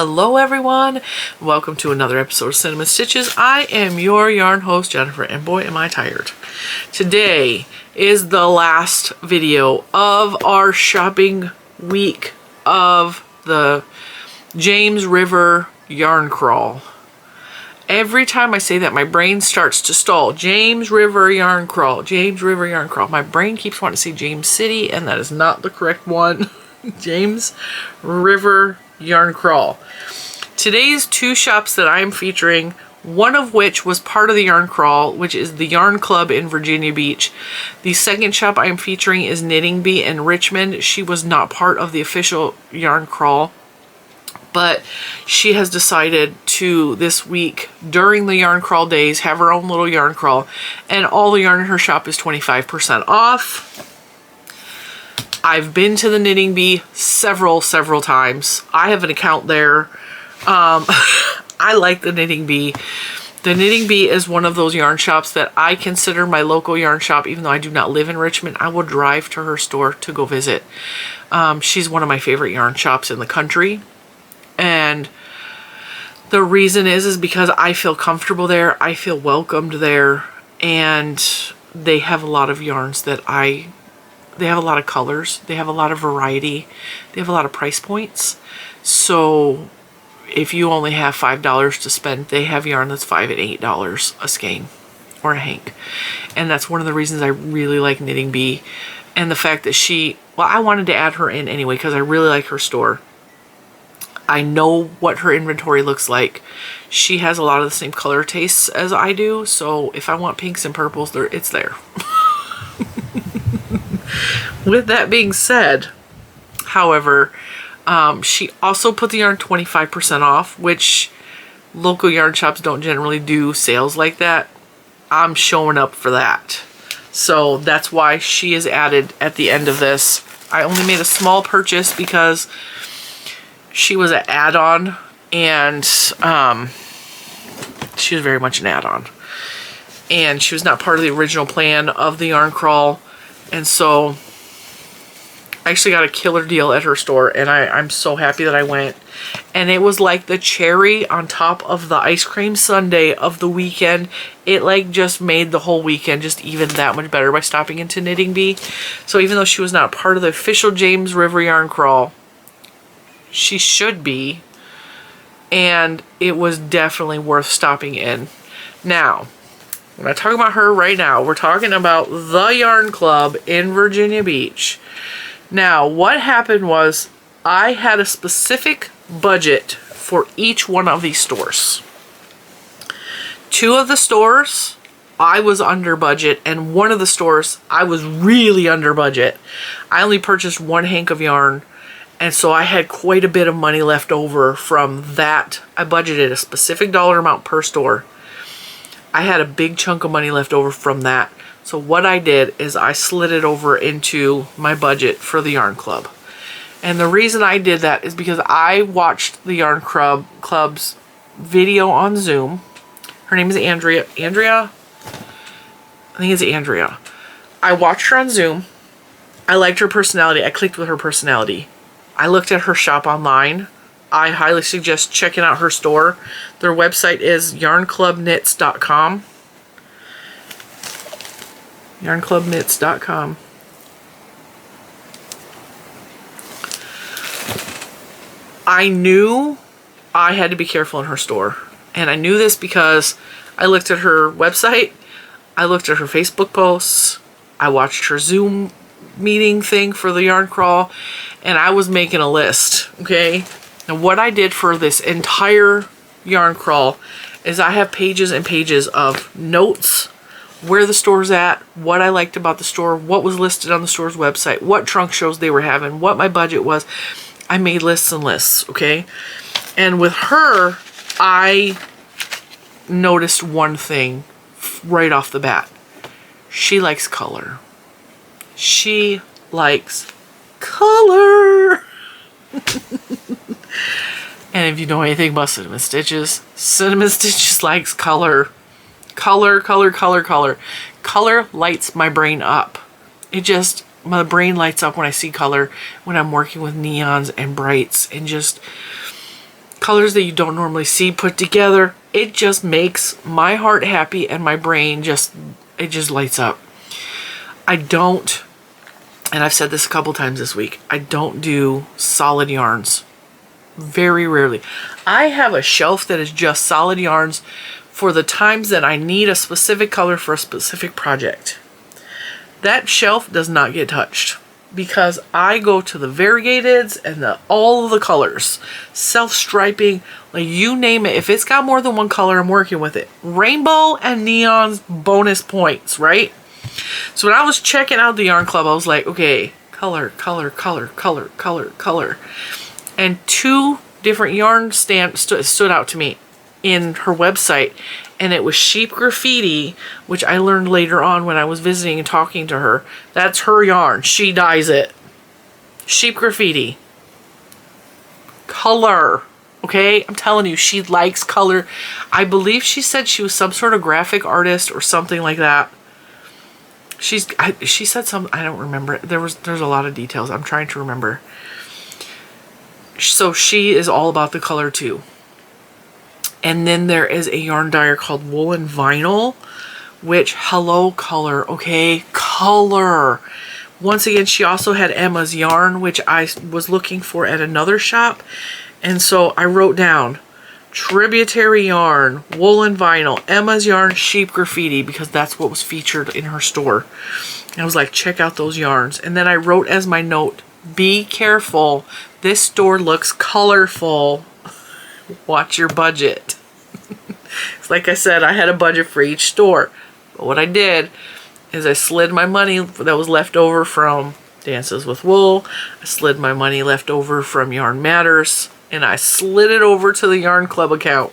Hello everyone, welcome to another episode of Cinnamon Stitches. I am your yarn host Jennifer, and boy am I tired. Today is the last video of our shopping week of the James River Yarn Crawl. Every time I say that, my brain starts to stall. James River Yarn Crawl, James River Yarn Crawl. My brain keeps wanting to say James City, and that is not the correct one. James River Yarn Crawl. Today's two shops that I'm featuring, one of which was part of the Yarn Crawl, which is the Yarn Club in Virginia Beach. The second shop I'm featuring is Knitting Bee in Richmond. She was not part of the official Yarn Crawl, but she has decided to, this week, during the Yarn Crawl days, have her own little Yarn Crawl, and all the yarn in her shop is 25% off. I've been to the Knitting Bee several times. I have an account there. I like the Knitting Bee. The Knitting Bee is one of those yarn shops that I consider my local yarn shop, even though I do not live in Richmond. I will drive to her store to go visit. She's one of my favorite yarn shops in the country. And the reason is because I feel comfortable there. I feel welcomed there. And they have a lot of yarns that they have a lot of colors, they have a lot of variety, they have a lot of price points. So if you only have $5 to spend, they have yarn that's $5 and $8 a skein or a hank. And that's one of the reasons I really like Knitting Bee. And the fact that I wanted to add her in anyway because I really like her store. I know what her inventory looks like. She has a lot of the same color tastes as I do, so if I want pinks and purples, it's there. With that being said, however, she also put the yarn 25% off, which local yarn shops don't generally do sales like that. I'm showing up for that. So that's why she is added at the end of this. I only made a small purchase because she was an add-on, and she was very much an add-on. And she was not part of the original plan of the Yarn Crawl. And so I actually got a killer deal at her store, and I'm so happy that I went. And it was like the cherry on top of the ice cream sundae of the weekend. It like just made the whole weekend just even that much better by stopping into Knitting Bee. So even though she was not part of the official James River Yarn Crawl, she should be. And it was definitely worth stopping in. Now, when I talk about her right now, we're talking about the Yarn Club in Virginia Beach. Now, what happened was I had a specific budget for each one of these stores. Two of the stores, I was under budget, and one of the stores, I was really under budget. I only purchased one hank of yarn, and so I had quite a bit of money left over from that. I budgeted a specific dollar amount per store. I had a big chunk of money left over from that. So what I did is I slid it over into my budget for the Yarn Club. And the reason I did that is because I watched the Yarn Club's video on Zoom. Her name is Andrea. I think it's Andrea. I watched her on Zoom. I liked her personality. I clicked with her personality. I looked at her shop online. I highly suggest checking out her store. Their website is yarnclubknits.com. yarnclubknits.com. I knew I had to be careful in her store. And I knew this because I looked at her website. I looked at her Facebook posts. I watched her Zoom meeting thing for the Yarn Crawl. And I was making a list, okay? And what I did for this entire Yarn Crawl is I have pages and pages of notes, where the store's at, what I liked about the store, what was listed on the store's website, what trunk shows they were having, what my budget was. I made lists and lists, okay? And with her, I noticed one thing right off the bat. She likes color. She likes color. And if you know anything about Cinnamon Stitches likes color. Color lights my brain up. My brain lights up when I see color, when I'm working with neons and brights, and just colors that you don't normally see put together. It just makes my heart happy and my brain just lights up. I don't, and I've said this a couple times this week, I don't do solid yarns. Very rarely. I have a shelf that is just solid yarns for the times that I need a specific color for a specific project. That shelf does not get touched because I go to the variegateds and all of the colors, self-striping, like you name it. If it's got more than one color, I'm working with it. Rainbow and neon's bonus points, right? So when I was checking out the yarn club, I was like, okay, color, color, color, color, color, color. And two different yarn stood out to me in her website, and it was Sheep Graffiti, which I learned later on when I was visiting and talking to her. That's her yarn. She dyes it. Sheep Graffiti. Color. Okay? I'm telling you, she likes color. I believe she said she was some sort of graphic artist or something like that. She said something, I don't remember. There's a lot of details. I'm trying to remember. So she is all about the color too. And then there is a yarn dyer called Woolen Vinyl, which, hello, color, okay? Color. Once again, she also had Emma's yarn, which I was looking for at another shop. And so I wrote down Tributary Yarn, Woolen Vinyl, Emma's Yarn, Sheep Graffiti, because that's what was featured in her store. And I was like, check out those yarns. And then I wrote as my note, be careful. This store looks colorful. Watch your budget. It's like I said, I had a budget for each store. But what I did is I slid my money that was left over from Dances with Wool. I slid my money left over from Yarn Matters. And I slid it over to the Yarn Club account.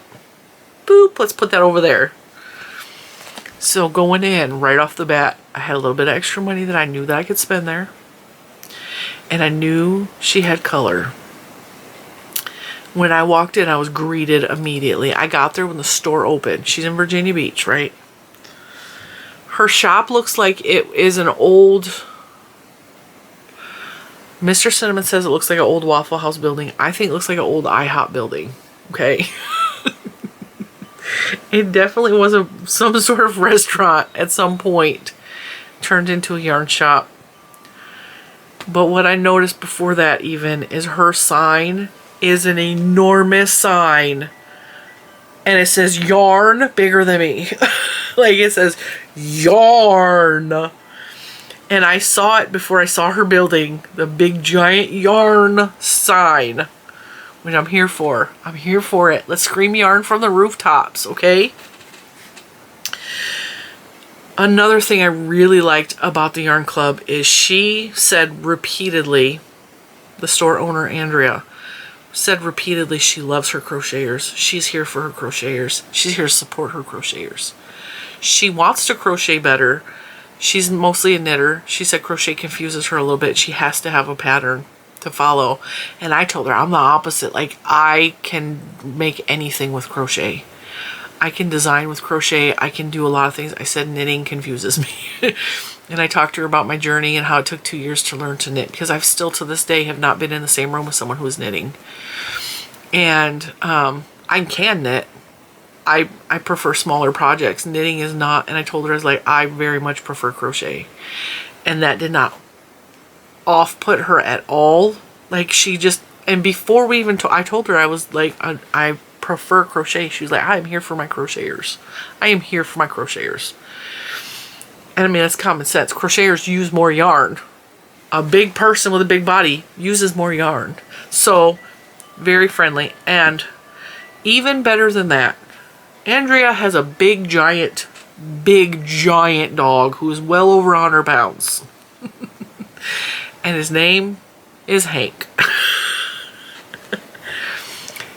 Boop, let's put that over there. So going in right off the bat, I had a little bit of extra money that I knew that I could spend there. And I knew she had color. When I walked in, I was greeted immediately. I got there when the store opened. She's in Virginia Beach, right? Her shop looks like it is an old... Mr. Cinnamon says it looks like an old Waffle House building. I think it looks like an old IHOP building. Okay? It definitely was some sort of restaurant at some point. Turned into a yarn shop. But what I noticed before that even is her sign is an enormous sign. And it says yarn bigger than me. Like it says yarn. And I saw it before I saw her building the big giant yarn sign. Which I'm here for. I'm here for it. Let's scream yarn from the rooftops, okay? Another thing I really liked about the Yarn Club is she said repeatedly, the store owner Andrea, said repeatedly she loves her crocheters. She's here for her crocheters. She's here to support her crocheters. She wants to crochet better. She's mostly a knitter. She said crochet confuses her a little bit. She has to have a pattern to follow. And I told her I'm the opposite. Like, I can make anything with crochet. I can design with crochet. I can do a lot of things. I said knitting confuses me. And I talked to her about my journey and how it took 2 years to learn to knit, because I've still to this day have not been in the same room with someone who is knitting. And I can knit. I prefer smaller projects. Knitting is not. And I told her, I was like, I very much prefer crochet. And that did not off-put her at all. Like, she just, and before we even, I told her, I was like, I prefer crochet. She was like, I'm here for my crocheters. I am here for my crocheters. And I mean, that's common sense. Crocheters use more yarn. A big person with a big body uses more yarn. So, very friendly. And even better than that, Andrea has a big giant dog who is well over 100 pounds. And his name is Hank.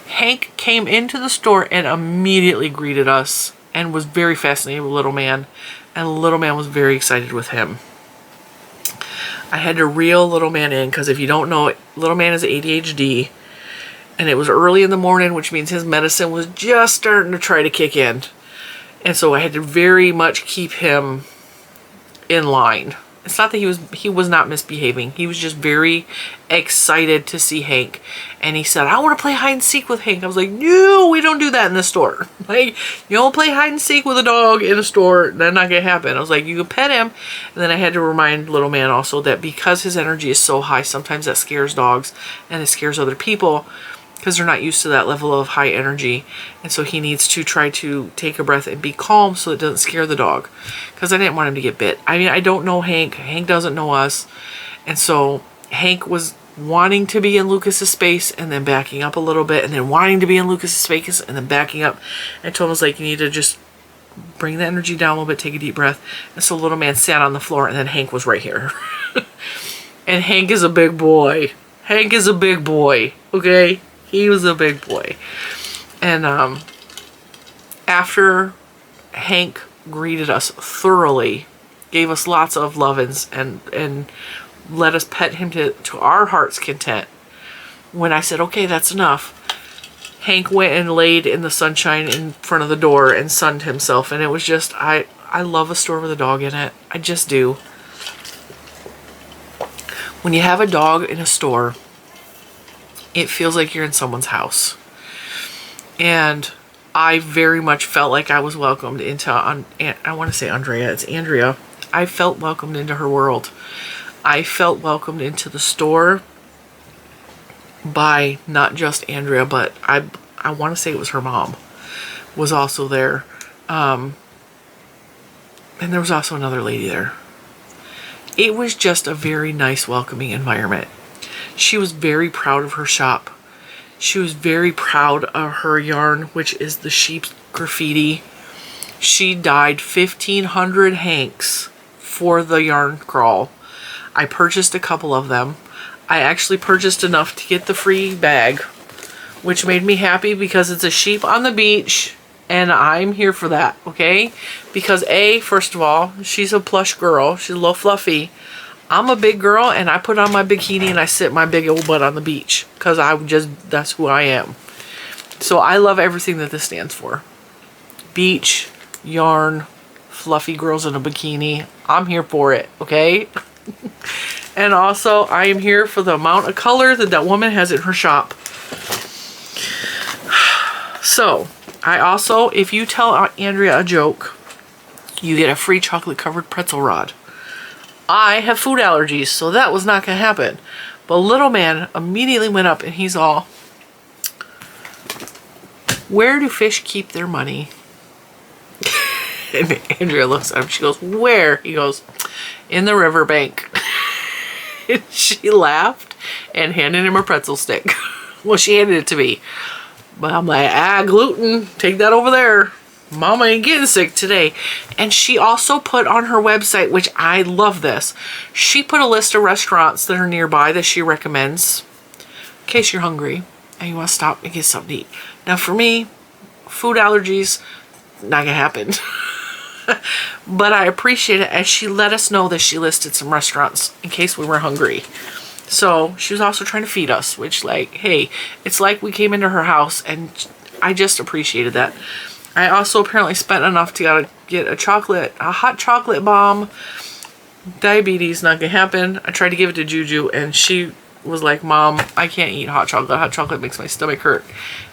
Hank came into the store and immediately greeted us and was very fascinated with Little Man. And Little Man was very excited with him. I had to reel Little Man in because if you don't know, Little Man is ADHD. And it was early in the morning, which means his medicine was just starting to try to kick in. And so I had to very much keep him in line. It's not that he was not misbehaving. He was just very excited to see Hank. And he said, I want to play hide and seek with Hank. I was like, no, we don't do that in the store. Like, you don't play hide and seek with a dog in a store. That's not going to happen. I was like, you can pet him. And then I had to remind little man also that because his energy is so high, sometimes that scares dogs and it scares other people because they're not used to that level of high energy. And so he needs to try to take a breath and be calm so it doesn't scare the dog. Because I didn't want him to get bit. I mean, I don't know Hank. Hank doesn't know us. And so Hank was wanting to be in Lucas's space and then backing up a little bit and then wanting to be in Lucas's space and then backing up. And I told him, I was like, you need to just bring the energy down a little bit, take a deep breath. And so little man sat on the floor and then Hank was right here. And Hank is a big boy. Hank is a big boy, okay? He was a big boy. And after Hank greeted us thoroughly, gave us lots of lovin's and let us pet him to our heart's content. When I said, okay, that's enough, Hank went and laid in the sunshine in front of the door and sunned himself. And it was just, I love a store with a dog in it. I just do. When you have a dog in a store, it feels like you're in someone's house. And I very much felt like I was welcomed into, I want to say Andrea, it's Andrea. I felt welcomed into her world. I felt welcomed into the store by not just Andrea, but I want to say it was her mom was also there. And there was also another lady there. It was just a very nice, welcoming environment. She was very proud of her shop. She was very proud of her yarn, which is the sheep's graffiti. She dyed 1,500 hanks for the yarn crawl. I purchased a couple of them. I actually purchased enough to get the free bag, which made me happy because it's a sheep on the beach and I'm here for that, okay? Because first of all, she's a plush girl. She's a little fluffy. I'm a big girl and I put on my bikini and I sit my big old butt on the beach because that's who I am. So I love everything that this stands for. Beach, yarn, fluffy girls in a bikini. I'm here for it, okay? And also I am here for the amount of color that woman has in her shop. So I also, if you tell Andrea a joke, you get a free chocolate covered pretzel rod. I have food allergies, so that was not going to happen. But little man immediately went up and he's all, where do fish keep their money? And Andrea looks at him, she goes, where? He goes, in the riverbank. And she laughed and handed him a pretzel stick. Well, she handed it to me. But I'm like, gluten, take that over there. Mama ain't getting sick today. And she also put on her website, which I love this, she put a list of restaurants that are nearby that she recommends in case you're hungry and you want to stop and get something to eat. Now for me, food allergies, not gonna happen. But I appreciate it as she let us know that she listed some restaurants in case we were hungry. So she was also trying to feed us, which, like, hey, it's like we came into her house, and I just appreciated that. I also apparently spent enough to get a hot chocolate bomb. Diabetes, not gonna happen. I tried to give it to Juju and she was like, Mom, I can't eat hot chocolate. Hot chocolate makes my stomach hurt.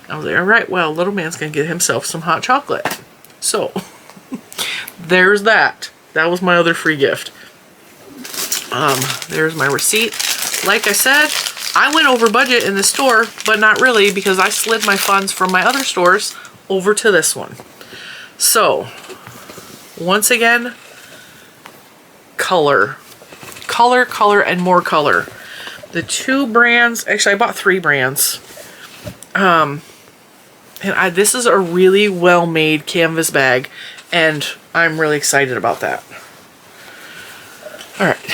And I was like, all right, well, little man's gonna get himself some hot chocolate. So there's that. That was my other free gift. There's my receipt. Like I said, I went over budget in the store, but not really because I slid my funds from my other stores over to this one. So once again, color, and more color. The two brands, actually I bought 3 brands. And this is a really well made canvas bag and I'm really excited about that. All right.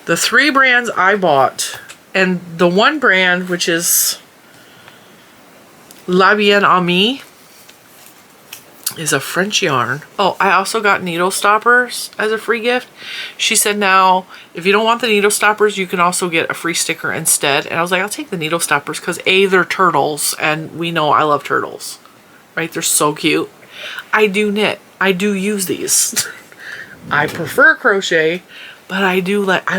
The 3 brands I bought, and the one brand, which is La Bien Amie, is a French yarn. Oh, I also got needle stoppers as a free gift. She said now, if you don't want the needle stoppers, you can also get a free sticker instead. And I was like, I'll take the needle stoppers because A, they're turtles, and we know I love turtles. Right? They're so cute. I do knit. I do use these. I prefer crochet, but I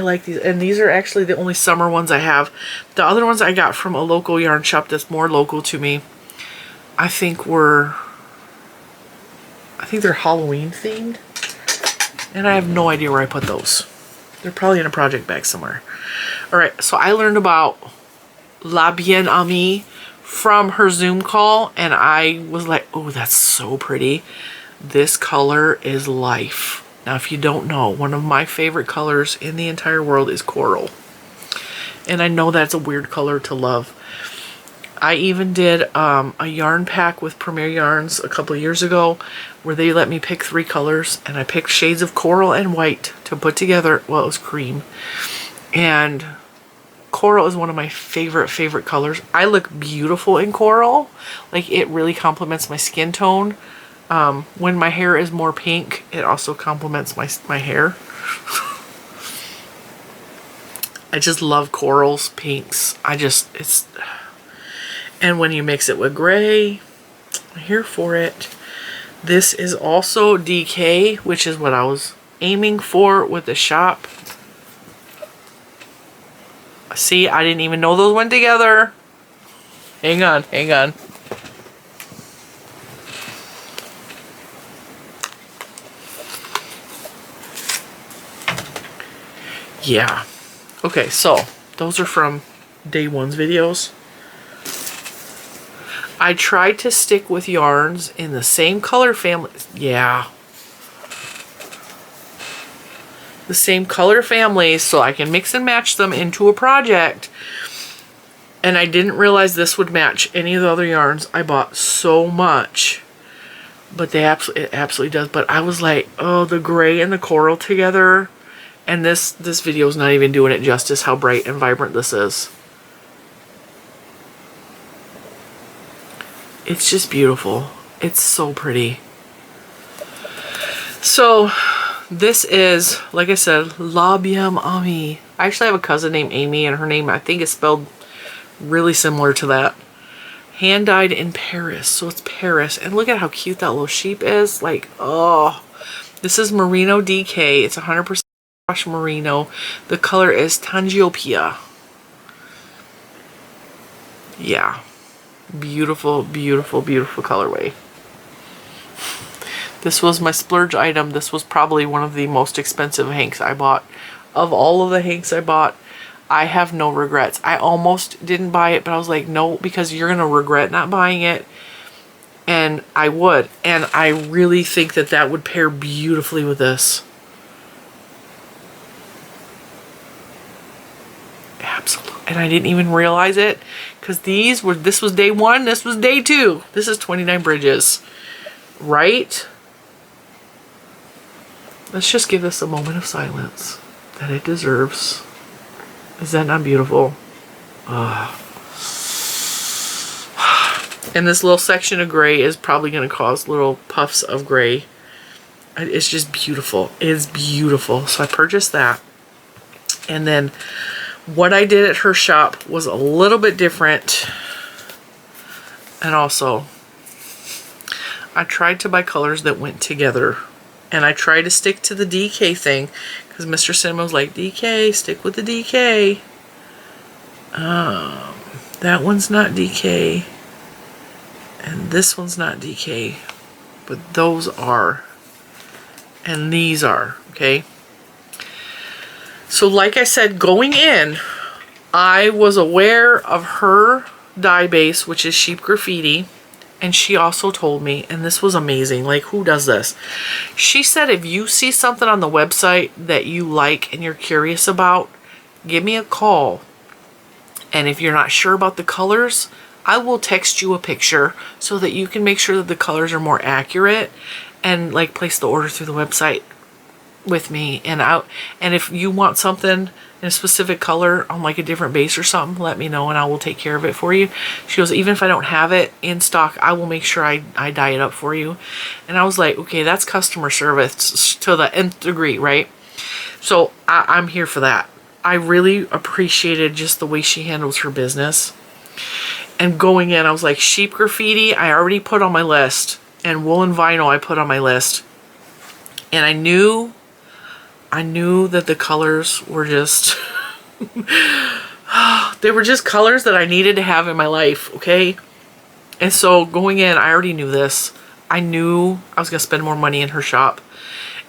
like these, and these are actually the only summer ones I have. The other ones I got from a local yarn shop that's more local to me, I think they're Halloween themed, and I have no idea where I put those. They're probably in a project bag somewhere. All right, so I learned about La Bien Amie from her Zoom call, and I was like, oh, that's so pretty. This color is life. Now, if you don't know, one of my favorite colors in the entire world is coral. And I know that's a weird color to love. I even did a yarn pack with Premier Yarns a couple of years ago where they let me pick 3 colors, and I picked shades of coral and white to put together. Well, it was cream. And coral is one of my favorite colors. I look beautiful in coral. Like, it really complements my skin tone. When my hair is more pink, it also complements my hair. I just love corals, pinks. And when you mix it with gray, I'm here for it. This is also DK, which is what I was aiming for with the shop. See, I didn't even know those went together. Hang on. Yeah. Okay, so those are from day one's videos. I tried to stick with yarns in the same color family. Yeah. The same color families so I can mix and match them into a project. And I didn't realize this would match any of the other yarns. I bought so much. But it absolutely does. But I was like, oh, the gray and the coral together. And this video is not even doing it justice how bright and vibrant this is. It's just beautiful. It's so pretty. So this is, like I said, La Bien Amie. I actually have a cousin named Amy, and her name I think is spelled really similar to that. Hand dyed in Paris. So it's Paris. And look at how cute that little sheep is. Like, oh. This is Merino DK. It's 100% brush merino. The color is Tangiopia. Yeah. Beautiful, beautiful, beautiful colorway. This was my splurge item. This was probably one of the most expensive hanks I bought. Of all of the hanks I bought, I have no regrets. I almost didn't buy it, but I was like, no, because you're going to regret not buying it. And I would. And I really think that that would pair beautifully with this. Absolutely. And I didn't even realize it because this was day one, this was day two. This is 29 bridges, right? Let's just give this a moment of silence that it deserves. Is that not beautiful? And this little section of gray is probably going to cause little puffs of gray. It's just beautiful. It is beautiful. So I purchased that. And then what I did at her shop was a little bit different. And also, I tried to buy colors that went together. And I tried to stick to the DK thing. Because Mr. Cinema was like, DK, stick with the DK. That one's not DK. And this one's not DK. But those are. And these are. Okay. So like I said, going in, I was aware of her dye base, which is Sheep Graffiti. And she also told me, and this was amazing, like, who does this? She said, if you see something on the website that you like and you're curious about, give me a call. And if you're not sure about the colors, I will text you a picture so that you can make sure that the colors are more accurate and, like, place the order through the website with me. And if you want something in a specific color on like a different base or something, let me know and I will take care of it for you. She goes, even if I don't have it in stock, I will make sure I dye it up for you. And I was like, okay, that's customer service to the nth degree, right? So I'm here for that. I really appreciated just the way she handles her business. And going in, I was like, Sheep Graffiti, I already put on my list. And Wool and Vinyl, I put on my list. And I knew I knew that the colors were just, they were just colors that I needed to have in my life, okay? And so going in, I already knew this. I knew I was going to spend more money in her shop.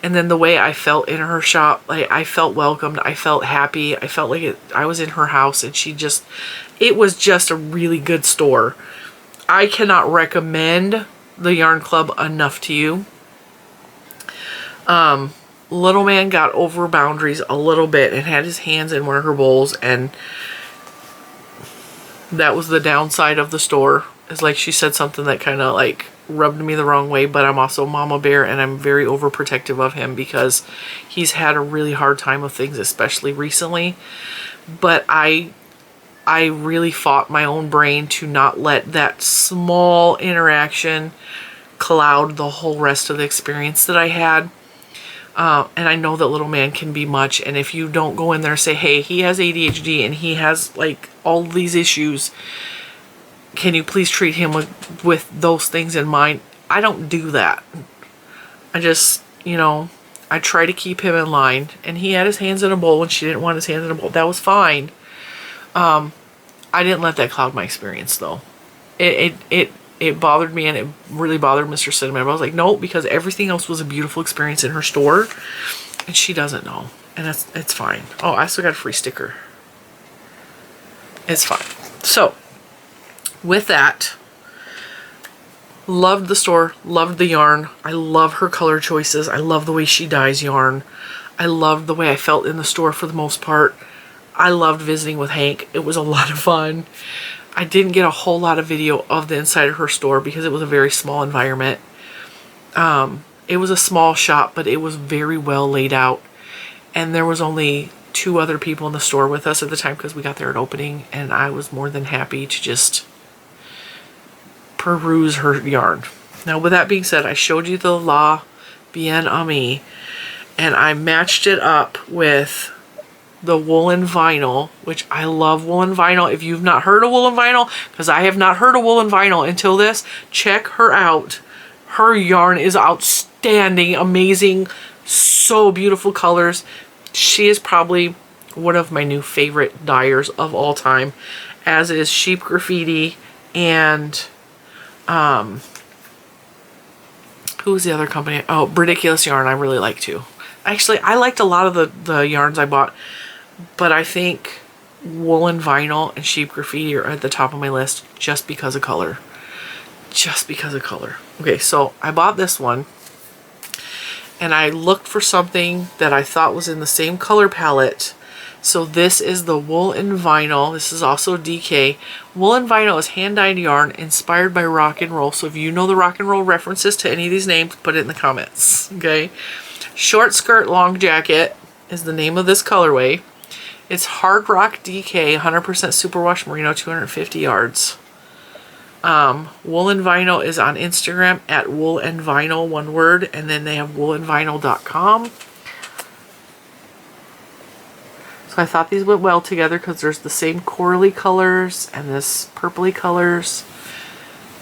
And then the way I felt in her shop, like I felt welcomed, I felt happy, I felt like I was in her house, and it was just a really good store. I cannot recommend the Yarn Club enough to you. Little man got over boundaries a little bit and had his hands in one of her bowls, and that was the downside of the store. It's like she said something that kind of like rubbed me the wrong way, but I'm also mama bear and I'm very overprotective of him because he's had a really hard time with things, especially recently. But I really fought my own brain to not let that small interaction cloud the whole rest of the experience that I had. And I know that little man can be much, and if you don't go in there and say, hey, he has ADHD and he has like all these issues, can you please treat him with those things in mind? I don't do that. I just, you know, I try to keep him in line, and he had his hands in a bowl and she didn't want his hands in a bowl. That was fine. I didn't let that cloud my experience though. It bothered me, and it really bothered Mr. Cinnamon. But I was like, no, because everything else was a beautiful experience in her store, and she doesn't know, and it's fine. Oh, I still got a free sticker. It's fine. So, with that, loved the store, loved the yarn. I love her color choices. I love the way she dyes yarn. I loved the way I felt in the store for the most part. I loved visiting with Hank. It was a lot of fun. I didn't get a whole lot of video of the inside of her store because it was a very small environment. It was a small shop, but it was very well laid out. And there was only 2 other people in the store with us at the time because we got there at opening, and I was more than happy to just peruse her yarn. Now, with that being said, I showed you the La Bien Ami, and I matched it up with the woolen vinyl, which I love woolen vinyl. If you've not heard of woolen vinyl, because I have not heard of woolen vinyl until this, check her out. Her yarn is outstanding, amazing, so beautiful colors. She is probably one of my new favorite dyers of all time, as is Sheep Graffiti and who's the other company? Oh, Brediculous yarn I really like too. Actually, I liked a lot of the yarns I bought, but I think woolen vinyl and Sheep Graffiti are at the top of my list just because of color. Just because of color. Okay, so I bought this one, and I looked for something that I thought was in the same color palette. So this is the Wool and Vinyl. This is also DK. Wool and Vinyl is hand-dyed yarn inspired by rock and roll. So if you know the rock and roll references to any of these names, put it in the comments, okay? Short skirt, long jacket is the name of this colorway. It's Hard Rock DK, 100% superwash merino, 250 yards. Wool and Vinyl is on Instagram at Wool and Vinyl, one word, and then they have woolandvinyl.com. So I thought these went well together because there's the same corally colors and this purpley colors.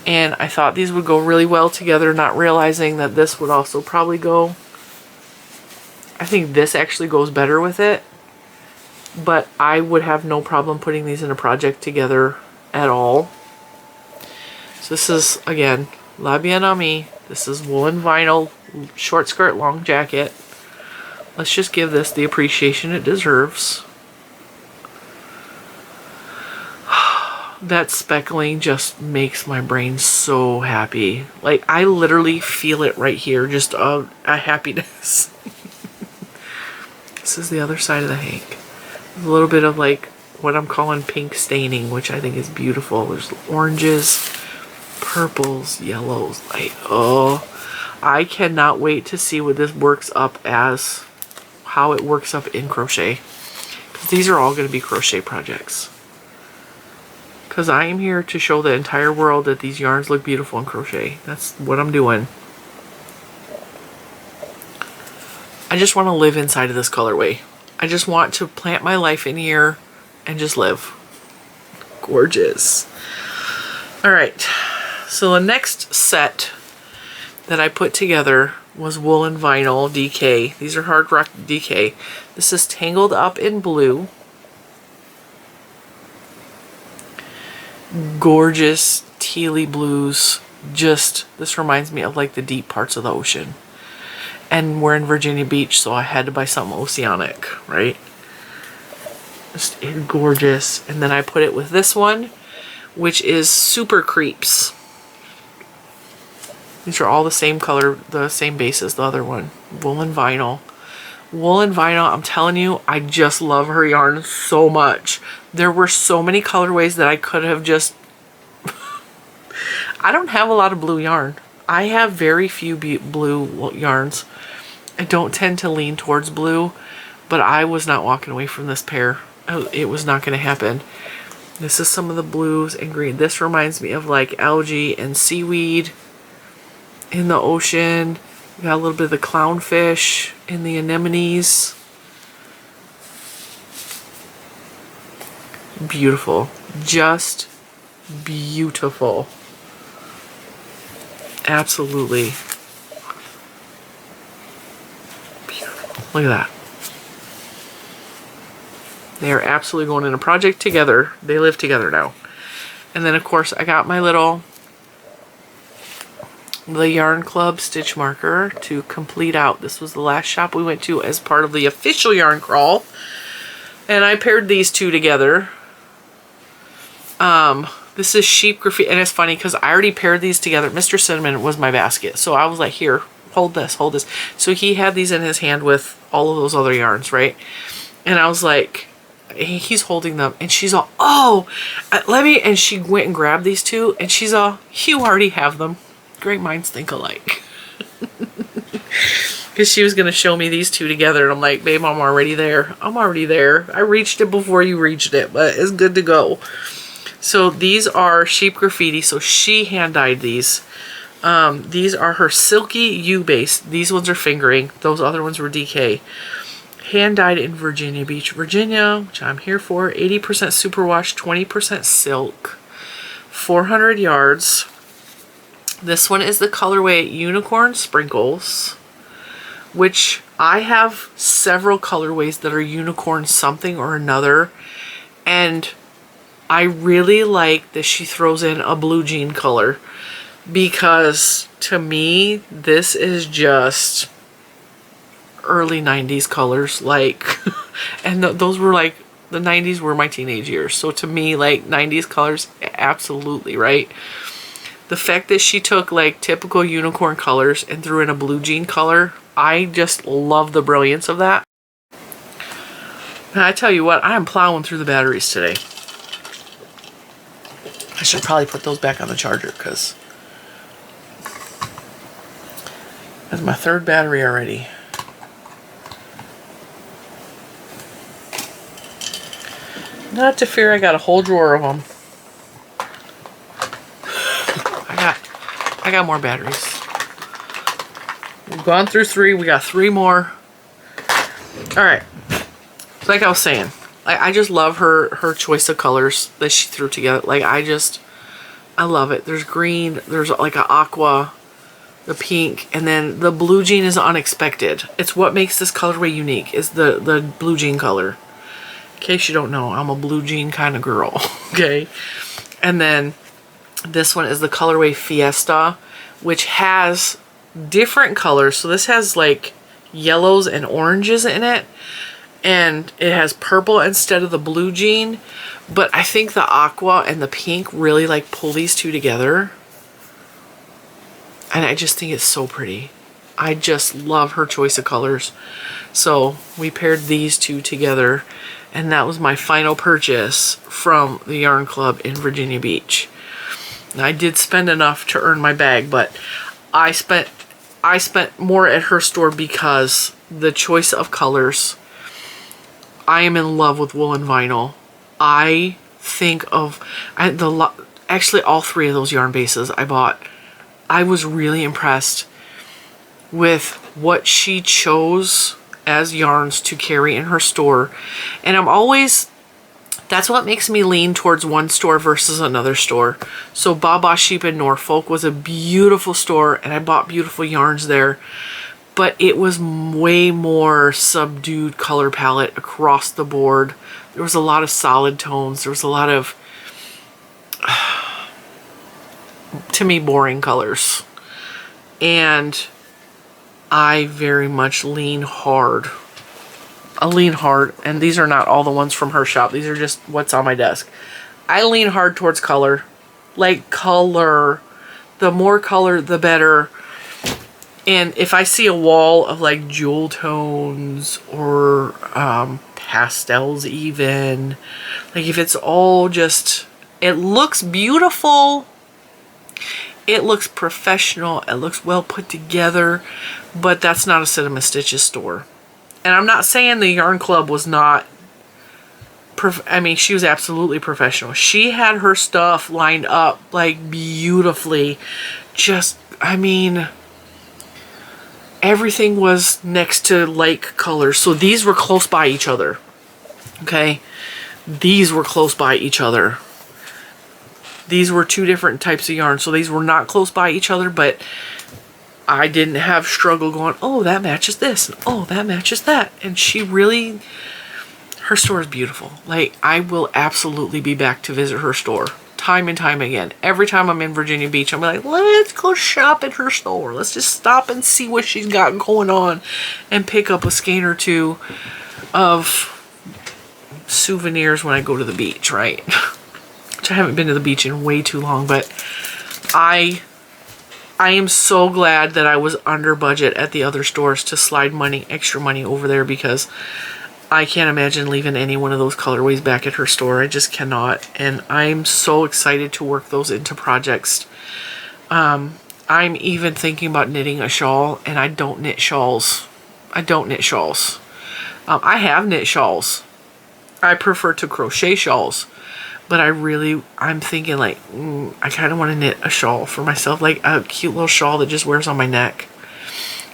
And I thought these would go really well together, not realizing that this would also probably go. I think this actually goes better with it. But I would have no problem putting these in a project together at all. So this is, again, La Bien Ami. This is Woolen Vinyl, short skirt, long jacket. Let's just give this the appreciation it deserves. That speckling just makes my brain so happy. Like, I literally feel it right here, just a happiness. This is the other side of the hank. There's a little bit of like what I'm calling pink staining, which I think is beautiful. There's oranges, purples, yellows. Like, oh, I cannot wait to see what this works up as, how it works up in crochet. Because these are all going to be crochet projects. Because I am here to show the entire world that these yarns look beautiful in crochet. That's what I'm doing. I just want to live inside of this colorway. I just want to plant my life in here and just live. Gorgeous. Alright, so the next set that I put together was Woolen Vinyl DK. These are Hard Rock DK. This is Tangled Up in Blue. Gorgeous tealy blues. Just, this reminds me of like the deep parts of the ocean. And we're in Virginia Beach, so I had to buy something oceanic, right? Just gorgeous. And then I put it with this one, which is Super Creeps. These are all the same color, the same base as the other one. Woolen Vinyl. Woolen Vinyl, I'm telling you, I just love her yarn so much. There were so many colorways that I could have just... I don't have a lot of blue yarn. I have very few blue yarns. I don't tend to lean towards blue, but I was not walking away from this pair. It was not going to happen. This is some of the blues and green. This reminds me of like algae and seaweed in the ocean. We got a little bit of the clownfish in the anemones. Beautiful. Just beautiful. Absolutely beautiful. Look at that. They are absolutely going in a project together. They live together now. And then of course I got my little the Yarn Club stitch marker to complete out. This was the last shop we went to as part of the official yarn crawl. And I paired these two together. This is Sheep Graffiti, and it's funny because I already paired these together. Mr. Cinnamon was my basket, so I was like, here, hold this, hold this. So he had these in his hand with all of those other yarns, right? And I was like, he's holding them, and she's all, oh, let me, and she went and grabbed these two, and she's all, you already have them. Great minds think alike. Because she was going to show me these two together, and I'm like, babe, I'm already there. I'm already there. I reached it before you reached it, but it's good to go. So these are Sheep Graffiti. So she hand dyed these. These are her Silky U base. These ones are fingering. Those other ones were DK. Hand dyed in Virginia Beach, Virginia, which I'm here for. 80% superwash, 20% silk. 400 yards. This one is the colorway Unicorn Sprinkles, which I have several colorways that are unicorn something or another. And I really like that she throws in a blue jean color, because to me, this is just early 90s colors. Like, and those were like, the 90s were my teenage years. So to me, like 90s colors, absolutely, right? The fact that she took like typical unicorn colors and threw in a blue jean color, I just love the brilliance of that. And I tell you what, I am plowing through the batteries today. I should probably put those back on the charger because that's my third battery already. Not to fear, I got a whole drawer of them. I got more batteries. We've gone through 3. We got 3 more. All right. Like I was saying, I just love her choice of colors that she threw together. Like I love it. There's green, there's like an aqua, the pink, and then the blue jean is unexpected. It's what makes this colorway unique, is the blue jean color. In case you don't know, I'm a blue jean kind of girl, okay? And then this one is the colorway Fiesta, which has different colors. So this has like yellows and oranges in it. And it has purple instead of the blue jean. But I think the aqua and the pink really like pull these two together. And I just think it's so pretty. I just love her choice of colors. So we paired these two together. And that was my final purchase from the Yarn Club in Virginia Beach. Now, I did spend enough to earn my bag, but I spent more at her store because the choice of colors. I am in love with Woolen Vinyl. I think of actually all 3 of those yarn bases I bought. I was really impressed with what she chose as yarns to carry in her store. And that's what makes me lean towards one store versus another store. So Baa Baa Sheep in Norfolk was a beautiful store, and I bought beautiful yarns there. but it was way more subdued color palette across the board. There was a lot of solid tones. There was a lot of, to me, boring colors. And I very much lean hard. I lean hard, and these are not all the ones from her shop. These are just what's on my desk. I lean hard towards color. Like color. The more color, the better. And if I see a wall of like jewel tones or pastels even, like if it's all just, it looks beautiful, it looks professional, it looks well put together, but that's not a Cinema Stitches store. And I'm not saying the Yarn Club was not, I mean, she was absolutely professional. She had her stuff lined up like beautifully. Just, I mean, everything was next to like colors. So these were close by each other. Okay. These were close by each other. These were two different types of yarn. So these were not close by each other, but I didn't have struggle going, oh, that matches this. And, oh, that matches that. And she really, her store is beautiful. Like, I will absolutely be back to visit her store time and time again. Every time I'm in Virginia Beach, I'm like, let's go shop at her store. Let's just stop and see what she's got going on and pick up a skein or two of souvenirs when I go to the beach, right? Which I haven't been to the beach in way too long, but I am so glad that I was under budget at the other stores to slide money, extra money over there, because I can't imagine leaving any one of those colorways back at her store. I just cannot. And I'm so excited to work those into projects. I'm even thinking about knitting a shawl, and I don't knit shawls. I don't knit shawls. I have knit shawls. I prefer to crochet shawls. But I'm thinking like, I kind of want to knit a shawl for myself. Like a cute little shawl that just wears on my neck.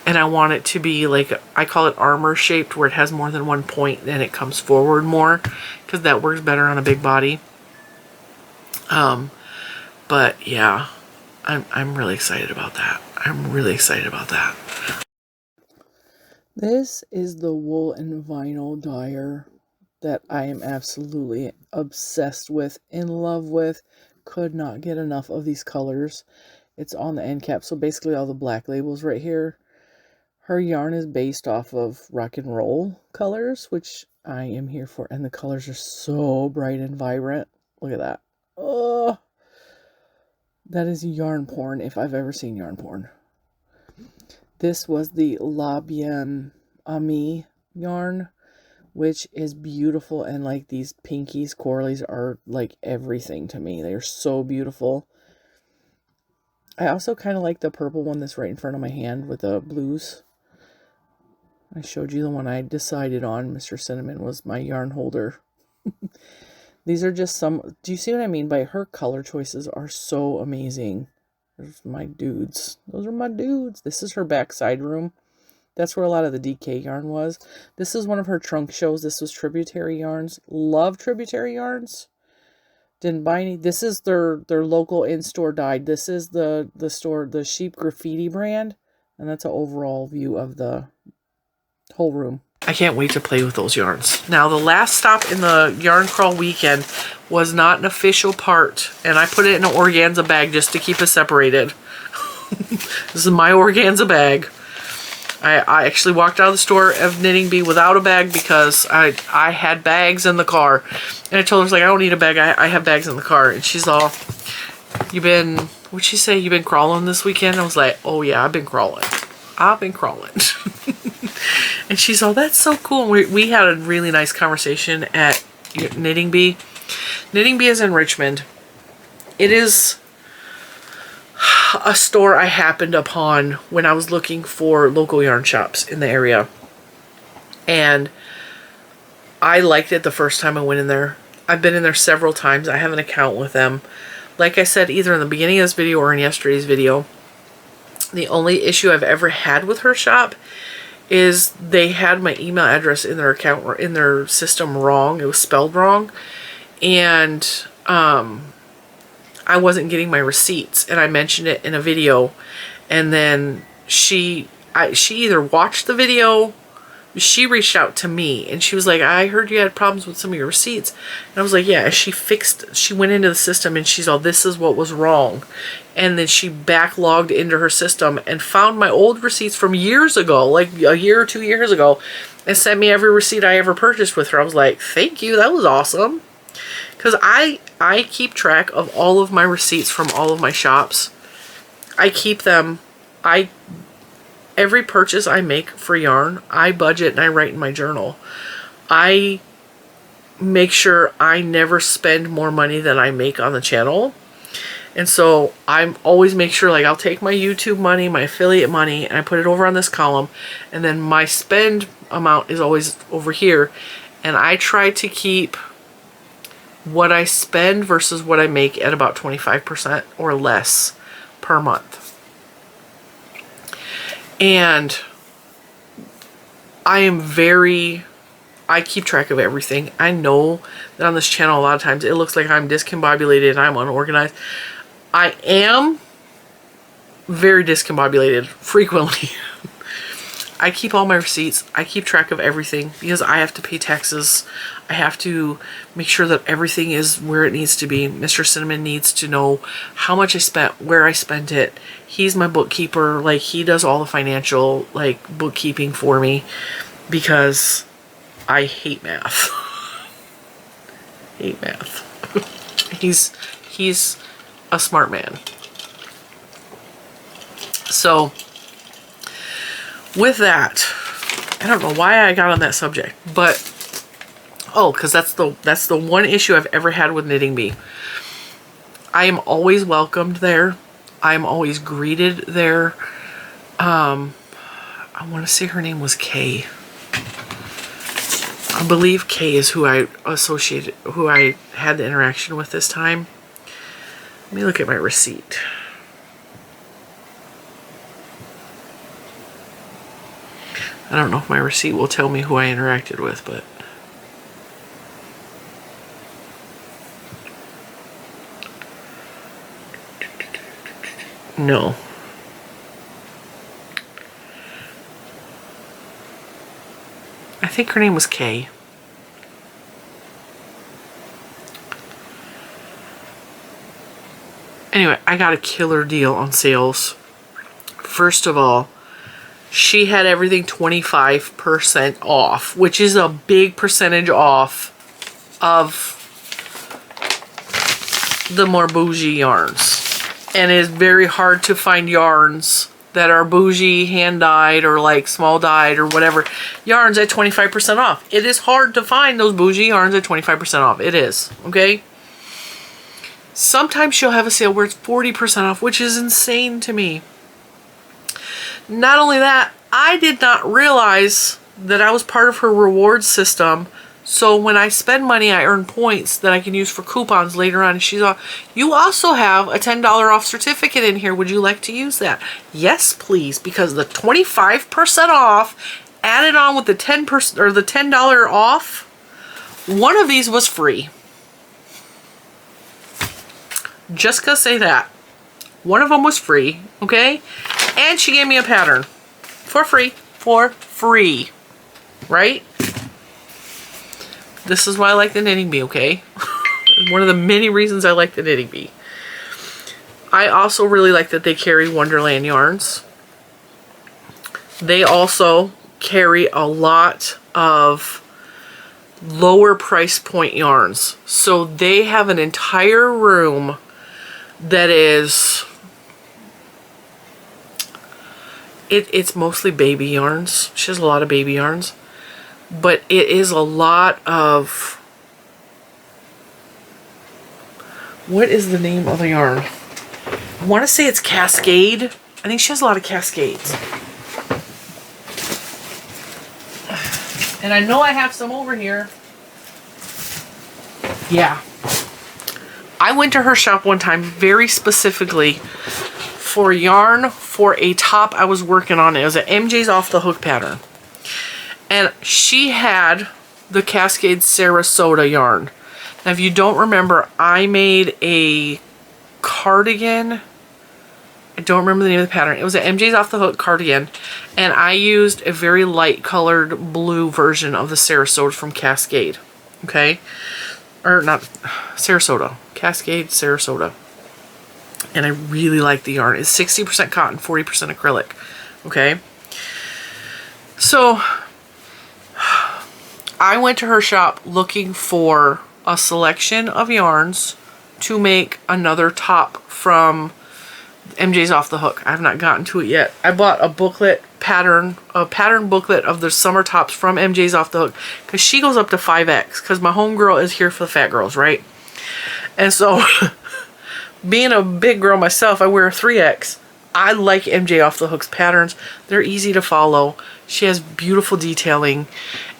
And I want it to be like, I call it armor shaped, where it has more than one point and it comes forward more, because that works better on a big body. But yeah, I'm really excited about that. I'm really excited about that. This is the wool and vinyl dyer that I am absolutely obsessed with, in love with. Could not get enough of these colors. It's on the end cap, so basically all the black labels right here. Her yarn is based off of rock and roll colors, which I am here for. And the colors are so bright and vibrant. Look at that. Oh, that is yarn porn if I've ever seen yarn porn. This was the La Bien Ami yarn, which is beautiful. And like these pinkies, coralies are like everything to me. They're so beautiful. I also kind of like the purple one that's right in front of my hand with the blues. I showed you the one I decided on. Mr. Cinnamon was my yarn holder. These are just some... Do you see what I mean by her color choices are so amazing? There's my dudes. Those are my dudes. This is her backside room. That's where a lot of the DK yarn was. This is one of her trunk shows. This was Tributary Yarns. Love Tributary Yarns. Didn't buy any. This is their local in-store dyed. This is the store, the Sheep Graffiti brand. And that's an overall view of the whole room. I can't wait to play with those yarns. Now, the last stop in the yarn crawl weekend was not an official part, and I put it in an organza bag just to keep it separated. This is my organza bag. I actually walked out of the store of Knitting Bee without a bag because I had bags in the car. And I told her, I was like, I don't need a bag. I have bags in the car. And she's all, what'd she say? You been crawling this weekend? I was like, oh yeah, I've been crawling. I've been crawling. And she's all, that's so cool. We had a really nice conversation at Knitting Bee. Knitting Bee is in Richmond. It is a store I happened upon when I was looking for local yarn shops in the area. And I liked it the first time I went in there. I've been in there several times. I have an account with them. Like I said, either in the beginning of this video or in yesterday's video, the only issue I've ever had with her shop is they had my email address in their account or in their system wrong. It was spelled wrong. And I wasn't getting my receipts, and I mentioned it in a video, and then she she either watched the video, she reached out to me and she was like, I heard you had problems with some of your receipts. And I was like, yeah, she went into the system and she's all, this is what was wrong. And then she backlogged into her system and found my old receipts from years ago, like a year or 2 years ago, and sent me every receipt I ever purchased with her. I was like, thank you, that was awesome. Because I keep track of all of my receipts from all of my shops. I keep them. Every purchase I make for yarn, I budget and I write in my journal. I make sure I never spend more money than I make on the channel. And so I'm always make sure, like, I'll take my YouTube money, my affiliate money, and I put it over on this column. And then my spend amount is always over here. And I try to keep what I spend versus what I make at about 25% or less per month. And I keep track of everything. I know that on this channel a lot of times it looks like I'm discombobulated and I'm unorganized. I am very discombobulated frequently. I keep all my receipts. I keep track of everything because I have to pay taxes. I have to make sure that everything is where it needs to be. Mr. Cinnamon needs to know how much I spent, where I spent it. He's my bookkeeper. Like, he does all the financial, like, bookkeeping for me because I hate math. Hate math. He's a smart man. So, with that, I don't know why I got on that subject, but oh, because that's the one issue I've ever had with Knitting Bee. I am always welcomed there. I am always greeted there. I want to say her name was Kay. I believe Kay is who I had the interaction with this time. Let me look at my receipt. I don't know if my receipt will tell me who I interacted with, but no. I think her name was Kay. Anyway, I got a killer deal on sales. First of all, she had everything 25% off, which is a big percentage off of the more bougie yarns. And it is very hard to find yarns that are bougie, hand-dyed, or like small-dyed, or whatever. Yarns at 25% off. It is hard to find those bougie yarns at 25% off. It is, okay? Sometimes she'll have a sale where it's 40% off, which is insane to me. Not only that, I did not realize that I was part of her reward system. So when I spend money, I earn points that I can use for coupons later on. She's all, you also have a $10 off certificate in here. Would you like to use that? Yes, please, because the 25% off added on with the 10% or the $10 off, one of these was free. Just gonna say that. One of them was free, okay? And she gave me a pattern for free. For free. Right? This is why I like the Knitting Bee, okay? One of the many reasons I like the Knitting Bee. I also really like that they carry Wonderland Yarns. They also carry a lot of lower price point yarns. So they have an entire room that is... It's mostly baby yarns. She has a lot of baby yarns. But it is a lot of... What is the name of the yarn? I want to say it's Cascade. I think she has a lot of Cascades. And I know I have some over here. Yeah. I went to her shop one time very specifically for yarn for a top I was working on. It was an MJ's Off the Hook pattern. And she had the Cascade Sarasota yarn. Now, if you don't remember, I made a cardigan I don't remember the name of the pattern. It was an MJ's Off the Hook cardigan, and I used a very light colored blue version of the Sarasota from Cascade. Okay? Or not Sarasota. Cascade, Sarasota. And I really like the yarn. It's 60% cotton, 40% acrylic. Okay? So, I went to her shop looking for a selection of yarns to make another top from MJ's Off the Hook. I have not gotten to it yet. I bought a pattern booklet of the summer tops from MJ's Off the Hook because she goes up to 5X because my homegirl is here for the fat girls, right? And so, being a big girl myself, I wear a 3X. I like MJ Off the Hook's patterns. They're easy to follow. She has beautiful detailing,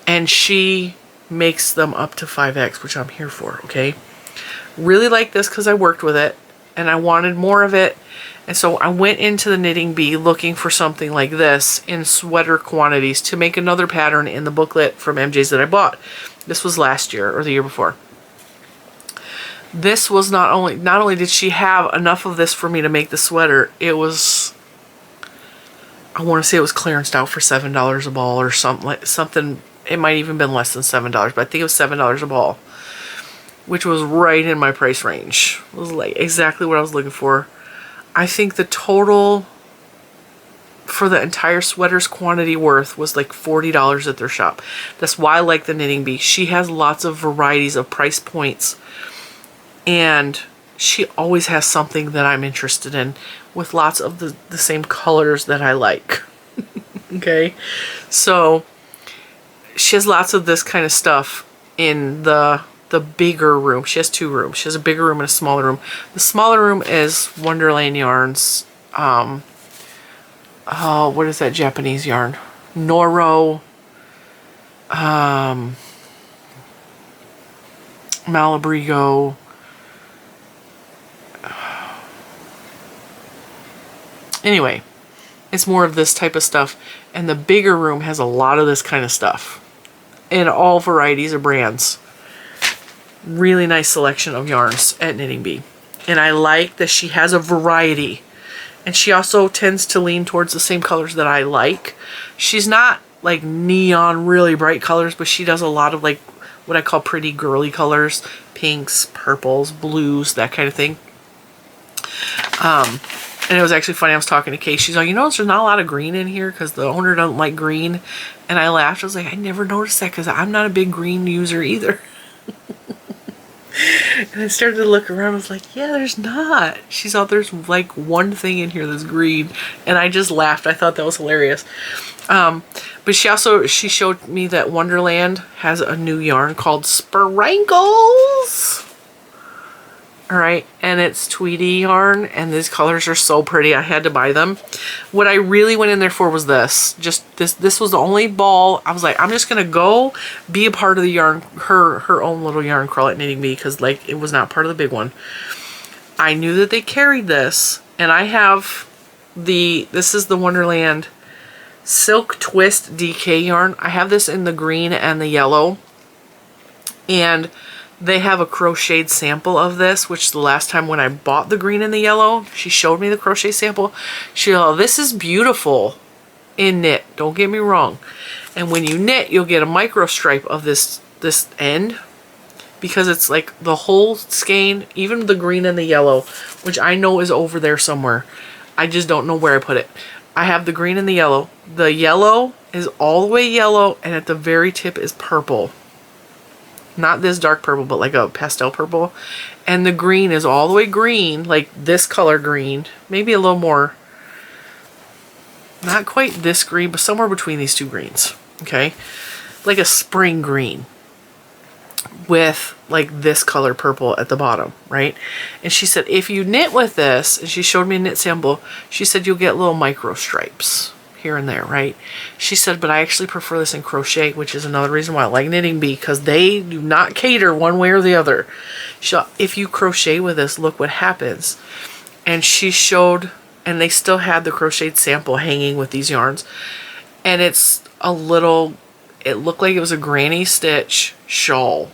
and she makes them up to 5X, which I'm here for, okay? Really like this because I worked with it, and I wanted more of it. And so I went into the Knitting Bee looking for something like this in sweater quantities to make another pattern in the booklet from MJ's that I bought. This was last year or the year before. This was not only did she have enough of this for me to make the sweater, it was, I want to say it was clearanced out for $7 a ball or something. It might even been less than $7, but I think it was $7 a ball, which was right in my price range. It was like exactly what I was looking for. I think the total for the entire sweater's quantity worth was like $40 at their shop. That's why I like the Knitting Bee. She has lots of varieties of price points, and she always has something that I'm interested in with lots of the same colors that I like. Okay, so she has lots of this kind of stuff in the bigger room. She has two rooms. She has a bigger room and a smaller room. The smaller room is Wonderland Yarns. Oh, what is that Japanese yarn? Noro. Malabrigo. Anyway, it's more of this type of stuff. And the bigger room has a lot of this kind of stuff. In all varieties of brands. Really nice selection of yarns at Knitting Bee. And I like that she has a variety. And she also tends to lean towards the same colors that I like. She's not like neon, really bright colors, but she does a lot of like what I call pretty girly colors. Pinks, purples, blues, that kind of thing. And it was actually funny. I was talking to Kay. She's like, you notice there's not a lot of green in here because the owner doesn't like green. And I laughed. I was like, I never noticed that because I'm not a big green user either. And I started to look around. I was like, yeah, there's not. She thought there's like one thing in here that's green. And I just laughed. I thought that was hilarious. But she showed me that Wonderland has a new yarn called Sprinkles. Alright, and it's Tweedy yarn, and these colors are so pretty. I had to buy them. What I really went in there for was this. This was the only ball. I was like, I'm just gonna go be a part of the yarn, her own little yarn crawl at Knitting Bee, because like it was not part of the big one. I knew that they carried this, and I have this is the Wonderland Silk Twist DK yarn. I have this in the green and the yellow, and they have a crocheted sample of this, which the last time when I bought the green and the yellow, she showed me the crochet sample. She goes, oh, this is beautiful in knit. Don't get me wrong. And when you knit, you'll get a micro stripe of this end, because it's like the whole skein, even the green and the yellow, which I know is over there somewhere. I just don't know where I put it. I have the green and the yellow. The yellow is all the way yellow, and at the very tip is purple. Not this dark purple, but like a pastel purple. And the green is all the way green, like this color green. Maybe a little more, not quite this green, but somewhere between these two greens. Okay? Like a spring green with like this color purple at the bottom, right? And she said, if you knit with this, and she showed me a knit sample, she said you'll get little micro stripes here and there, right? She said, but I actually prefer this in crochet, which is another reason why I like Knitting Bee, because they do not cater one way or the other. If you crochet with this, look what happens. And she showed, and they still had the crocheted sample hanging with these yarns, and it's a little, it looked like it was a granny stitch shawl,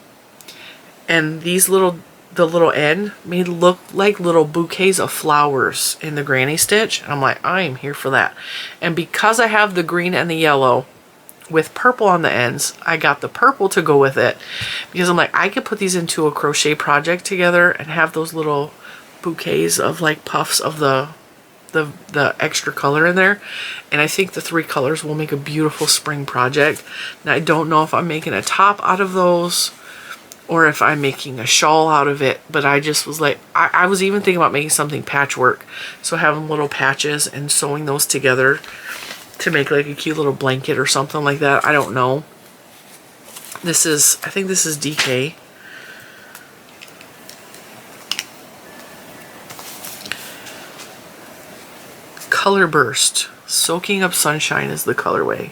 and these little the little end made look like little bouquets of flowers in the granny stitch. And I'm like, I am here for that. And because I have the green and the yellow with purple on the ends, I got the purple to go with it, because I'm like, I could put these into a crochet project together and have those little bouquets of like puffs of the extra color in there. And I think the 3 colors will make a beautiful spring project. Now I don't know if I'm making a top out of those or if I'm making a shawl out of it, but I just was like, I was even thinking about making something patchwork, so having little patches and sewing those together to make like a cute little blanket or something like that. I don't know. This is, I think this is DK. Color Burst. Soaking Up Sunshine is the colorway.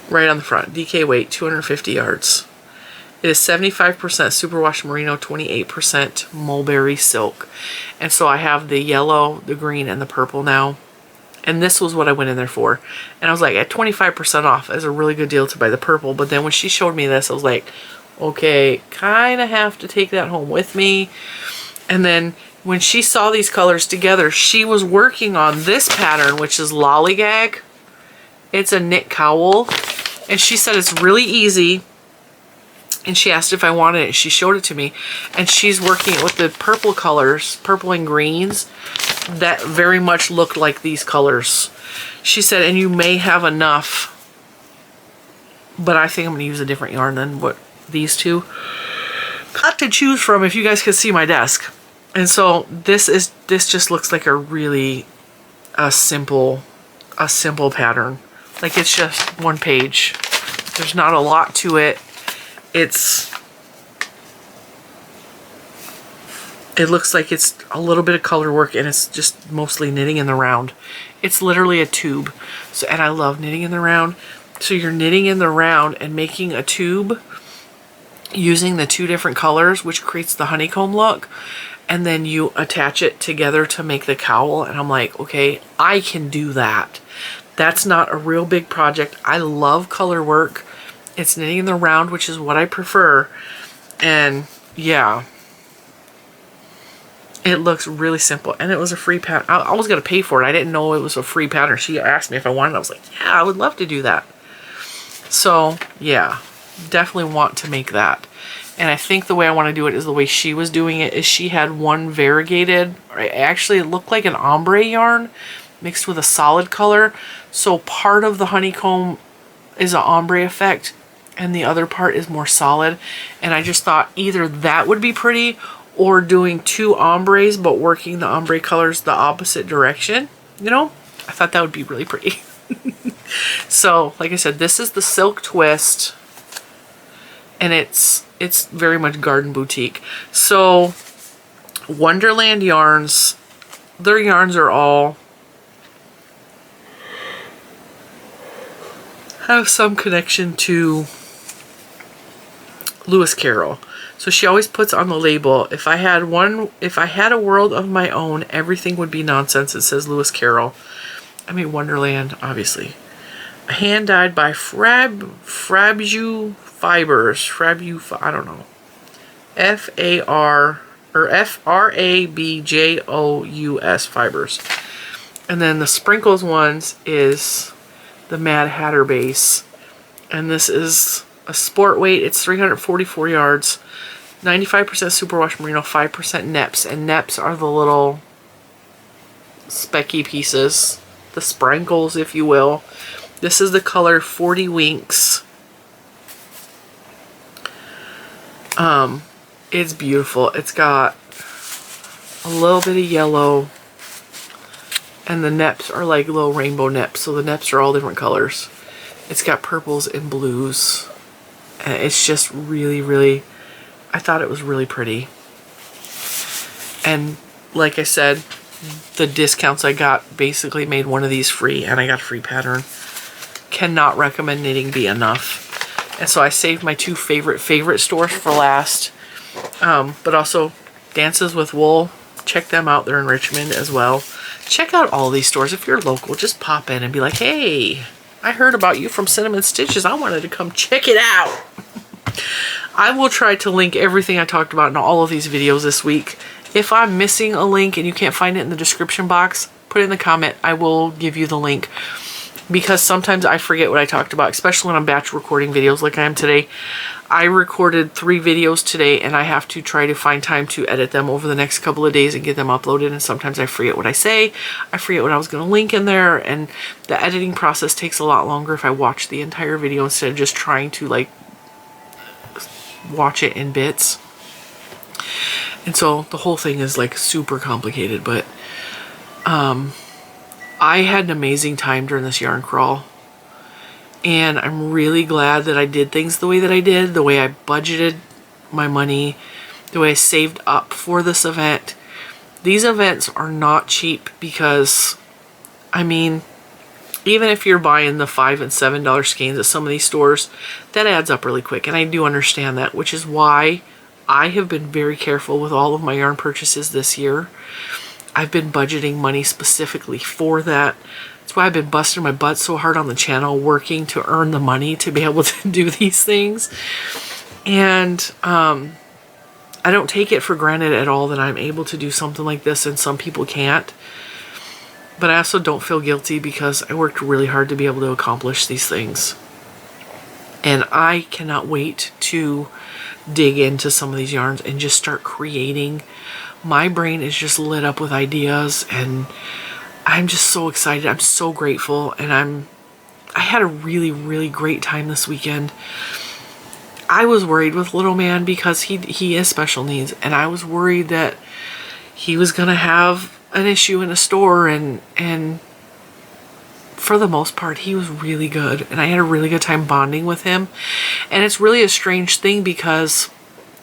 Right on the front. DK weight, 250 yards. It is 75% superwash merino, 28% mulberry silk. And so I have the yellow, the green, and the purple now. And this was what I went in there for. And I was like, at 25% off is a really good deal to buy the purple. But then when she showed me this, I was like, okay, kind of have to take that home with me. And then when she saw these colors together, she was working on this pattern, which is Lollygag. It's a knit cowl. And she said it's really easy. And she asked if I wanted it. She showed it to me. And she's working with the purple colors, purple and greens, that very much looked like these colors. She said, and you may have enough, but I think I'm going to use a different yarn than what these two. Got to choose from, if you guys could see my desk. And so this just looks like a really simple pattern. Like, it's just one page. There's not a lot to it. It looks like it's a little bit of color work, and it's just mostly knitting in the round. It's literally a tube. So, and I love knitting in the round. So you're knitting in the round and making a tube using the 2 different colors, which creates the honeycomb look. And then you attach it together to make the cowl. And I'm like, okay, I can do that. That's not a real big project. I love color work. It's knitting in the round, which is what I prefer. And yeah, it looks really simple. And it was a free pattern. I was going to pay for it. I didn't know it was a free pattern. She asked me if I wanted it. I was like, yeah, I would love to do that. So yeah, definitely want to make that. And I think the way I want to do it is the way she was doing it. Is she had one variegated, or actually it looked like an ombre yarn mixed with a solid color. So part of the honeycomb is an ombre effect and the other part is more solid. And I just thought either that would be pretty, or doing 2 ombres but working the ombre colors the opposite direction. You know, I thought that would be really pretty. So like I said, this is the silk twist, and it's very much garden boutique. So Wonderland Yarns, their yarns are all have some connection to Lewis Carroll. So she always puts on the label, if I had a world of my own, everything would be nonsense. It says Lewis Carroll. I mean Wonderland, obviously. Hand dyed by Fxbg Fibers. I don't know. Frabjous Fibers. And then the sprinkles ones is the Mad Hatter base. And this is a sport weight. It's 344 yards. 95% superwash merino, 5% neps. And neps are the little specky pieces. The sprinkles, if you will. This is the color 40 Winks. It's beautiful. It's got a little bit of yellow, and the neps are like little rainbow neps. So the neps are all different colors. It's got purples and blues, and it's just really, really, I thought it was really pretty. And like I said, the discounts I got basically made one of these free, and I got a free pattern. Cannot recommend knitting be enough. And so I saved my 2 favorite stores for last. But also Dances with Wool. Check them out. They're in Richmond as well. check out all these stores. If you're local, just pop in and be like, hey, I heard about you from Cinnamon Stitches. I wanted to come check it out. I will try to link everything I talked about in all of these videos this week. If I'm missing a link and you can't find it in the description box, put it in the comment. I will give you the link, because sometimes I forget what I talked about, especially when I'm batch recording videos like I am today. I recorded 3 videos today, and I have to try to find time to edit them over the next couple of days and get them uploaded, and sometimes I forget what I say. I forget what I was going to link in there, and the editing process takes a lot longer if I watch the entire video instead of just trying to like watch it in bits. And so the whole thing is like super complicated, but I had an amazing time during this yarn crawl. And I'm really glad that I did things the way that I did, the way I budgeted my money, the way I saved up for this event. These events are not cheap because, I mean, even if you're buying the $5 and $7 skeins at some of these stores, that adds up really quick. And I do understand that, which is why I have been very careful with all of my yarn purchases this year. I've been budgeting money specifically for that. That's why I've been busting my butt so hard on the channel, working to earn the money to be able to do these things. And I don't take it for granted at all that I'm able to do something like this and some people can't. But I also don't feel guilty because I worked really hard to be able to accomplish these things. And I cannot wait to dig into some of these yarns and just start creating. My brain is just lit up with ideas, and I'm just so excited. I'm so grateful, and I had a really, really great time this weekend. I was worried with little man because he has special needs, and I was worried that he was gonna have an issue in a store, and for the most part he was really good, and I had a really good time bonding with him. And it's really a strange thing because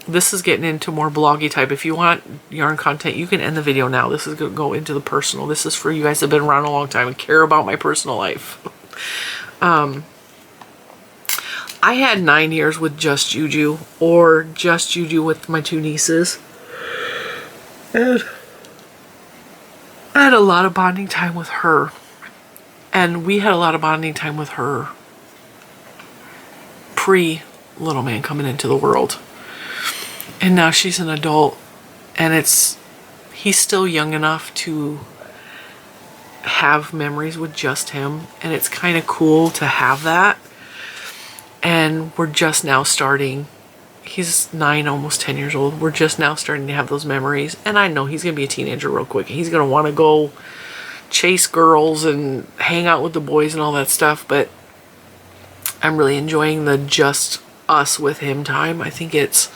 this is getting into more bloggy type. If you want yarn content, you can end the video now. This is going to go into the personal. This is for you guys that have been around a long time and care about my personal life. I had 9 years with just Juju, or just Juju with my 2 nieces. And I had a lot of bonding time with her. And we had a lot of bonding time with her pre-little man coming into the world. And now she's an adult, and he's still young enough to have memories with just him, and it's kind of cool to have that. And we're just now starting. He's 9, almost 10 years old. We're just now starting to have those memories, and I know he's gonna be a teenager real quick. He's gonna want to go chase girls and hang out with the boys and all that stuff, but I'm really enjoying the just us with him time. I think it's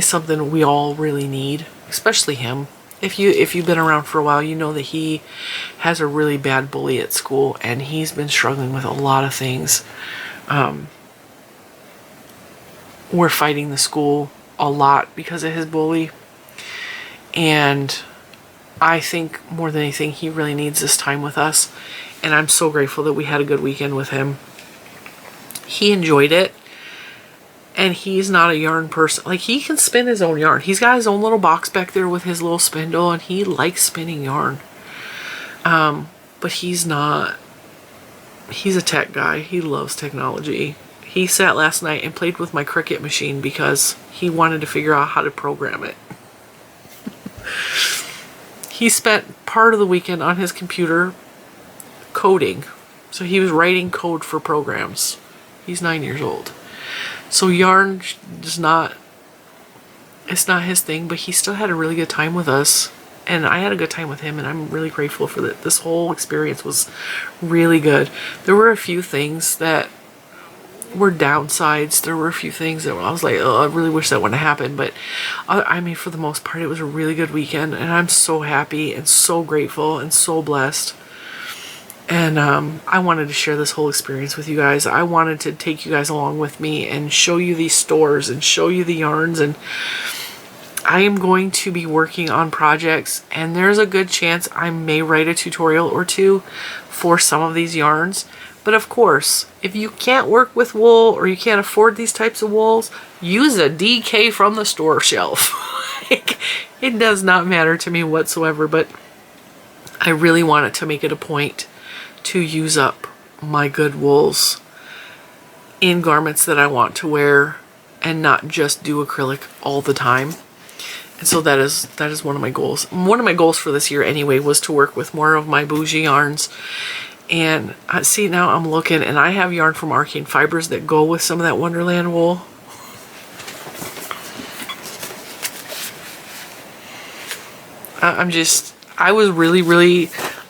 something we all really need, especially him. If you've been around for a while, you know that he has a really bad bully at school, and he's been struggling with a lot of things. We're fighting the school a lot because of his bully, and I think more than anything he really needs this time with us, and I'm so grateful that we had a good weekend with him. He enjoyed it. And he's not a yarn person. Like, he can spin his own yarn. He's got his own little box back there with his little spindle, and he likes spinning yarn. But he's not. He's a tech guy. He loves technology. He sat last night and played with my Cricut machine because he wanted to figure out how to program it. He spent part of the weekend on his computer coding. So he was writing code for programs. He's 9 years old. So yarn is not, it's not his thing, but he still had a really good time with us. And I had a good time with him, and I'm really grateful for that. This whole experience was really good. There were a few things that were downsides. There were a few things that I was like, oh, I really wish that wouldn't have happened. But I mean, for the most part, it was a really good weekend, and I'm so happy and so grateful and so blessed. And I wanted to share this whole experience with you guys. I wanted to take you guys along with me and show you these stores and show you the yarns. And I am going to be working on projects, and there's a good chance I may write a tutorial or two for some of these yarns. But of course, if you can't work with wool or you can't afford these types of wools, use a DK from the store shelf. It does not matter to me whatsoever, but I really wanted to make it a point to use up my good wools in garments that I want to wear and not just do acrylic all the time. And so that is one of my goals. One of my goals for this year anyway was to work with more of my bougie yarns. And see, now I'm looking and I have yarn from Arcane Fibers that go with some of that Wonderland wool.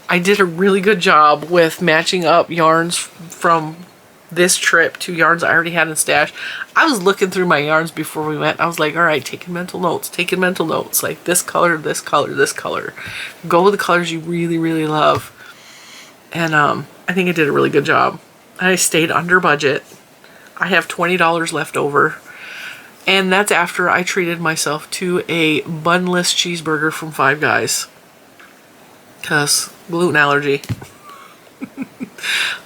I did a really good job with matching up yarns from this trip to yarns I already had in stash. I was looking through my yarns before we went. I was like, all right, taking mental notes, like this color, this color, this color. Go with the colors you really, really love. And I think I did a really good job. I stayed under budget. I have $20 left over. And that's after I treated myself to a bunless cheeseburger from Five Guys. Because gluten allergy.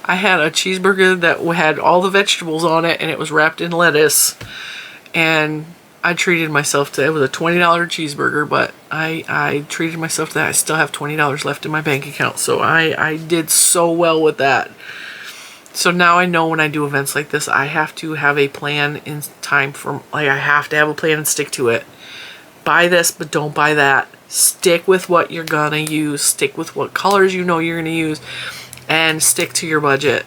I had a cheeseburger that had all the vegetables on it and it was wrapped in lettuce. And I treated myself to, it was a $20 cheeseburger, but I treated myself to that. I still have $20 left in my bank account. So I did so well with that. So now I know when I do events like this, I have to have a plan in time for, like, I have to have a plan and stick to it. Buy this, but don't buy that. Stick with what you're gonna use. Stick with what colors you know you're gonna use. And stick to your budget.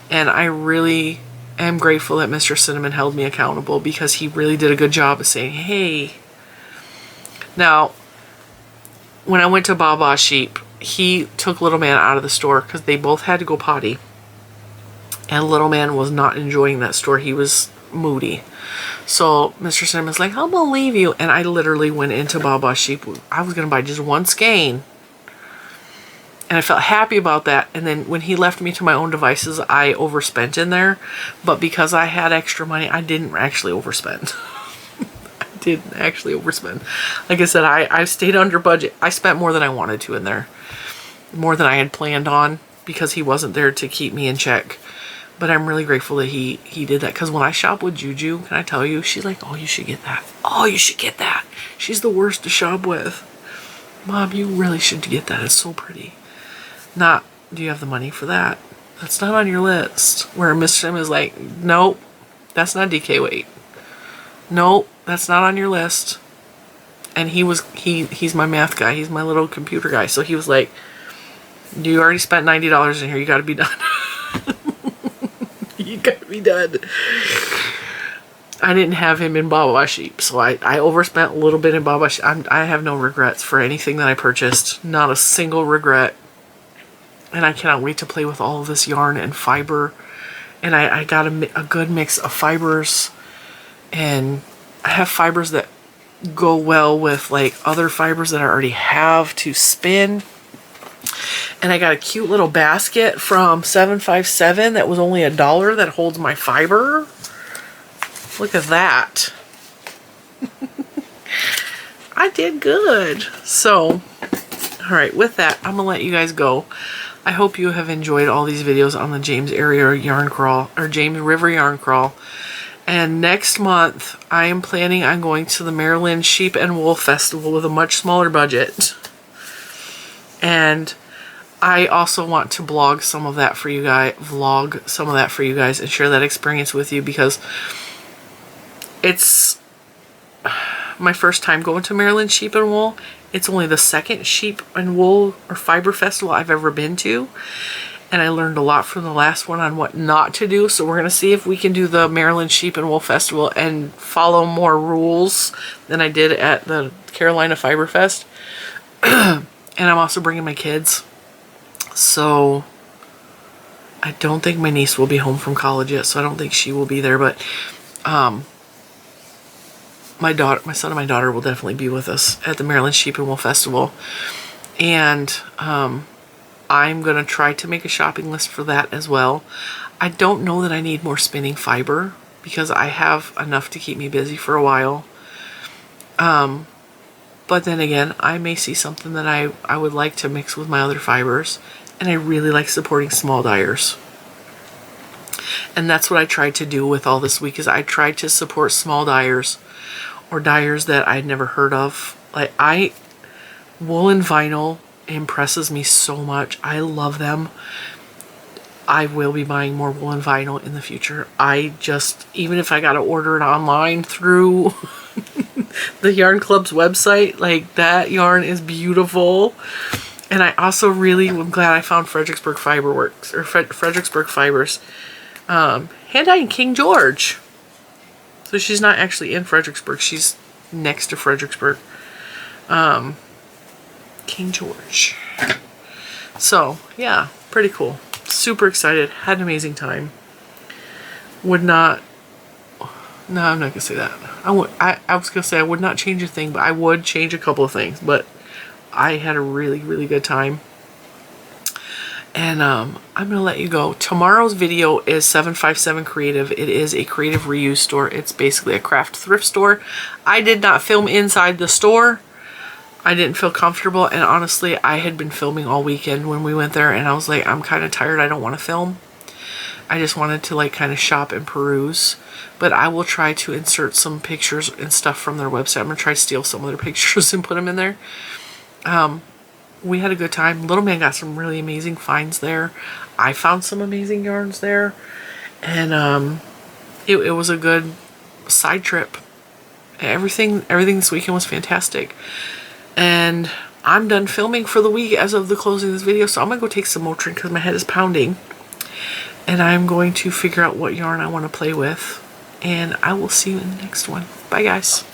And I really am grateful that Mr. Cinnamon held me accountable because he really did a good job of saying, hey. Now, when I went to Baa Baa Sheep, he took Little Man out of the store because they both had to go potty. And Little Man was not enjoying that store. He was moody. So Mr. Cinnamon's like, I'm gonna leave you. And I literally went into Baa Baa Sheep. I was gonna buy just one skein. And I felt happy about that. And then when he left me to my own devices, I overspent in there. But because I had extra money, I didn't actually overspend. I didn't actually overspend. Like I said, I stayed under budget. I spent more than I wanted to in there. More than I had planned on because he wasn't there to keep me in check. But I'm really grateful that he did that. Because when I shop with Juju, can I tell you, she's like, oh, you should get that. Oh, you should get that. She's the worst to shop with. Mom, you really should get that. It's so pretty. Not, do you have the money for that? That's not on your list. Where Miss Sim is like, nope, that's not DK weight. Nope, that's not on your list. And he's my math guy. He's my little computer guy. So he was like, you already spent $90 in here. You got to be done. You got to be done. I didn't have him in Baa Baa Sheep, so I overspent a little bit in Baa Baa Sheep. I have no regrets for anything that I purchased. Not a single regret. And I cannot wait to play with all of this yarn and fiber. And I got a good mix of fibers. And I have fibers that go well with like other fibers that I already have to spin. And I got a cute little basket from 757 that was only $1 that holds my fiber. Look at that. I did good. So, all right, with that, I'm going to let you guys go. I hope you have enjoyed all these videos on the James Area Yarn Crawl, or James River Yarn Crawl. And next month, I am planning on going to the Maryland Sheep and Wool Festival with a much smaller budget. And I also want to vlog some of that for you guys, and share that experience with you because it's my first time going to Maryland Sheep and Wool. It's only the second sheep and wool or fiber festival I've ever been to. And I learned a lot from the last one on what not to do. So we're going to see if we can do the Maryland Sheep and Wool Festival and follow more rules than I did at the Carolina Fiber Fest. And I'm also bringing my kids. So I don't think my niece will be home from college yet. So I don't think she will be there. But my son and my daughter will definitely be with us at the Maryland Sheep and Wool Festival. And I'm going to try to make a shopping list for that as well. I don't know that I need more spinning fiber because I have enough to keep me busy for a while. But then again, I may see something that I would like to mix with my other fibers. And I really like supporting small dyers. And that's what I tried to do with all this week is I tried to support small dyers or dyers that I'd never heard of. Like wool and vinyl impresses me so much. I love them. I will be buying more wool and vinyl in the future. I just, even if I got to order it online through the Yarn Club's website, like, that yarn is beautiful. And I also really am glad I found Fredericksburg Fiberworks, or Fredericksburg Fibers. Hand-dying King George. So she's not actually in Fredericksburg. She's next to Fredericksburg. King George. So, yeah, pretty cool. Super excited. Had an amazing time. Would not... No, I'm not going to say that. I was going to say I would not change a thing, but I would change a couple of things. But I had a really, really good time. And I'm going to let you go. Tomorrow's video is 757 Creative. It is a creative reuse store. It's basically a craft thrift store. I did not film inside the store. I didn't feel comfortable. And honestly, I had been filming all weekend when we went there. And I was like, I'm kind of tired. I don't want to film. I just wanted to like kind of shop and peruse. But I will try to insert some pictures and stuff from their website. I'm going to try to steal some of their pictures and put them in there. We had a good time. Little Man got some really amazing finds there. I found some amazing yarns there. And it was a good side trip. Everything this weekend was fantastic. And I'm done filming for the week as of the closing of this video. So I'm going to go take some Motrin because my head is pounding. And I'm going to figure out what yarn I want to play with. And I will see you in the next one. Bye, guys.